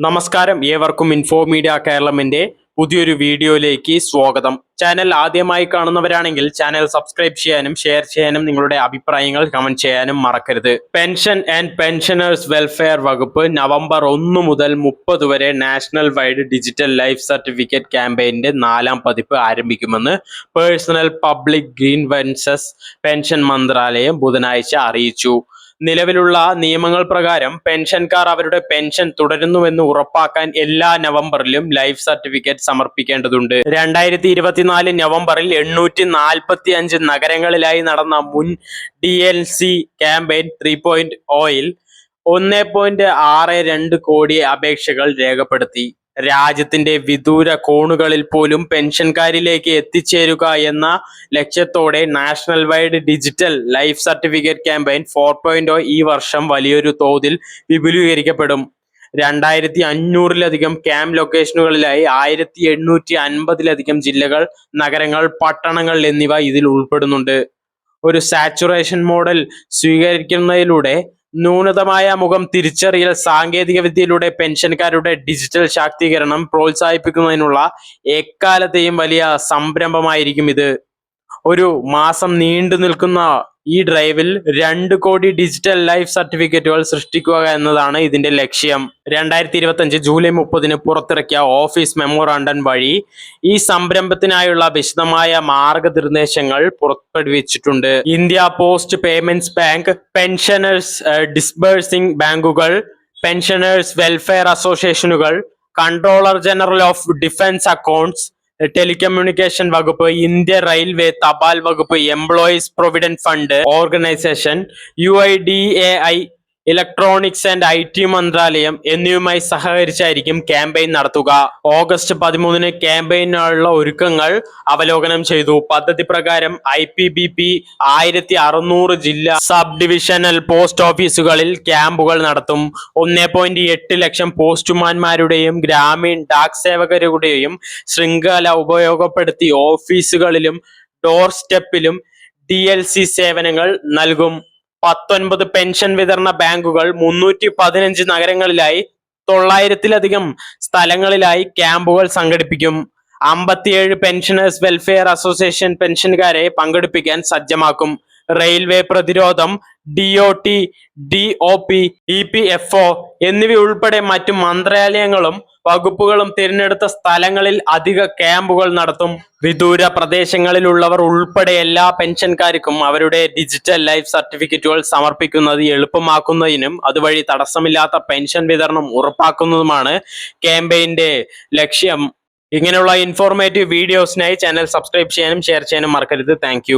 നമസ്കാരം, ഏവർക്കും info media കേരളമിന്റെ പുതിയൊരു വീഡിയോയിലേക്ക് സ്വാഗതം. ചാനൽ ആദ്യമായി കാണുന്നവരാണെങ്കിൽ ചാനൽ സബ്സ്ക്രൈബ് ചെയ്യാനും ഷെയർ ചെയ്യാനും നിങ്ങളുടെ അഭിപ്രായങ്ങൾ കമന്റ് ചെയ്യാനും മറക്കരുത്. പെൻഷൻ ആൻഡ് പെൻഷനേഴ്സ് വെൽഫെയർ വകുപ്പ് നവംബർ 1 മുതൽ 30 വരെ national wide digital life certificate ക്യാമ്പയിന്റെ 4ാം പതിപ്പ് ആരംഭിക്കുമെന്ന് പേഴ്സണൽ പബ്ലിക് ഗ്രീവൻസസ് പെൻഷൻ മന്ത്രാലയം ബുധനാഴ്ച അറിയിച്ചു. നിലവിലുള്ള നിയമങ്ങൾ പ്രകാരം പെൻഷൻകാർ അവരുടെ പെൻഷൻ തുടരുന്നുവെന്ന് ഉറപ്പാക്കാൻ എല്ലാ നവംബറിലും ലൈഫ് സർട്ടിഫിക്കറ്റ് സമർപ്പിക്കേണ്ടതുണ്ട്. 2024 നവംബറിൽ 845 നഗരങ്ങളിലായി നടന്ന മുൻ DLC ക്യാമ്പയിൻ 3.0-ൽ 1.62 കോടി അപേക്ഷകൾ രേഖപ്പെടുത്തി. രാജ്യത്തിന്റെ വിദൂര കോണുകളിൽ പോലും പെൻഷൻകാരിലേക്ക് എത്തിച്ചേരുക എന്ന ലക്ഷ്യത്തോടെ national wide digital life certificate campaign 4.0 ഈ വർഷം വലിയൊരു തോതിൽ വിപുലീകരിക്കപ്പെടും. 2500-ലധികം ക്യാമ്പ് ലൊക്കേഷനുകളിലായി 1850-ലധികം ജില്ലകൾ, നഗരങ്ങൾ, പട്ടണങ്ങൾ എന്നിവ ഇതിൽ ഉൾപ്പെടുന്നുണ്ട്. ഒരു സാച്ചുറേഷൻ മോഡൽ സ്വീകരിക്കുന്നതിലൂടെ ന്യൂനതമായ മുഖം തിരിച്ചറിയൽ സാങ്കേതിക വിദ്യയിലൂടെ പെൻഷൻകാരുടെ ഡിജിറ്റൽ ശാക്തീകരണം പ്രോത്സാഹിപ്പിക്കുന്നതിനുള്ള എക്കാലത്തെയും വലിയ സംരംഭമായിരിക്കും ഇത്. ഒരു മാസം നീണ്ടു നിൽക്കുന്ന ഈ ഡ്രൈവിൽ 2 കോടി ഡിജിറ്റൽ ലൈഫ് സർട്ടിഫിക്കറ്റുകൾ സൃഷ്ടിക്കുക എന്നതാണ് ഇതിന്റെ ലക്ഷ്യം. 2025 ജൂലൈ 30-ന് പുറത്തിറക്കിയ ഓഫീസ് മെമ്മോറാണ്ടം വഴി ഈ സംരംഭത്തിനായുള്ള വിശദമായ മാർഗനിർദ്ദേശങ്ങൾ പുറപ്പെടുവിച്ചിട്ടുണ്ട്. India post payments bank, pensioners disbursing ബാങ്കുകൾ, പെൻഷനേഴ്സ് വെൽഫെയർ അസോസിയേഷനുകൾ, controller general of defence accounts, telecommunication വകുപ്പ്, ഇന്ത്യ റെയിൽവേ, തപാൽ വകുപ്പ്, employees provident fund organisation, UIDAI, electronics and IT മന്ത്രാലയം എന്നിവയുമായി സഹകരിച്ചായിരിക്കും ക്യാമ്പയിൻ നടത്തുക. ഓഗസ്റ്റ് 13-ന് ക്യാമ്പയിനുള്ള ഒരുക്കങ്ങൾ അവലോകനം ചെയ്തു. പദ്ധതി പ്രകാരം IPBP 1600 ജില്ലാ സബ് ഡിവിഷണൽ പോസ്റ്റ് ഓഫീസുകളിൽ ക്യാമ്പുകൾ നടത്തും. 1.8 ലക്ഷം പോസ്റ്റുമാൻമാരുടെയും ഗ്രാമീൺ ഡാക് സേവകരുടെയും ശൃംഖല ഉപയോഗപ്പെടുത്തി ഓഫീസുകളിലും ഡോർ സ്റ്റെപ്പിലും DLC സേവനങ്ങൾ നൽകും. 19 പെൻഷൻ വിതരണ ബാങ്കുകൾ, 315 നഗരങ്ങളിലായി 900-ലധികം സ്ഥലങ്ങളിലായി ക്യാമ്പുകൾ സംഘടിപ്പിക്കും. 57 പെൻഷനേഴ്സ് വെൽഫെയർ അസോസിയേഷൻ പെൻഷൻകാരെ പങ്കെടുപ്പിക്കാൻ സജ്ജമാക്കും. റെയിൽവേ പ്രതിരോധം, DOT, DOP, EPFO എന്നിവയുൾപ്പെടെ മറ്റു മന്ത്രാലയങ്ങളും വകുപ്പുകളും തിരഞ്ഞെടുത്ത സ്ഥലങ്ങളിൽ അധിക ക്യാമ്പുകൾ നടത്തും. വിദൂര പ്രദേശങ്ങളിലുള്ളവർ ഉൾപ്പെടെ എല്ലാ പെൻഷൻകാർക്കും അവരുടെ ഡിജിറ്റൽ ലൈഫ് സർട്ടിഫിക്കറ്റുകൾ സമർപ്പിക്കുന്നത് എളുപ്പമാക്കുന്നതിനും അതുവഴി തടസ്സമില്ലാത്ത പെൻഷൻ വിതരണം ഉറപ്പാക്കുന്നതുമാണ് ക്യാമ്പയിന്റെ ലക്ഷ്യം. ഇങ്ങനെയുള്ള ഇൻഫോർമേറ്റീവ് വീഡിയോസിനായി ചാനൽ സബ്സ്ക്രൈബ് ചെയ്യാനും ഷെയർ ചെയ്യാനും മറക്കരുത്. താങ്ക്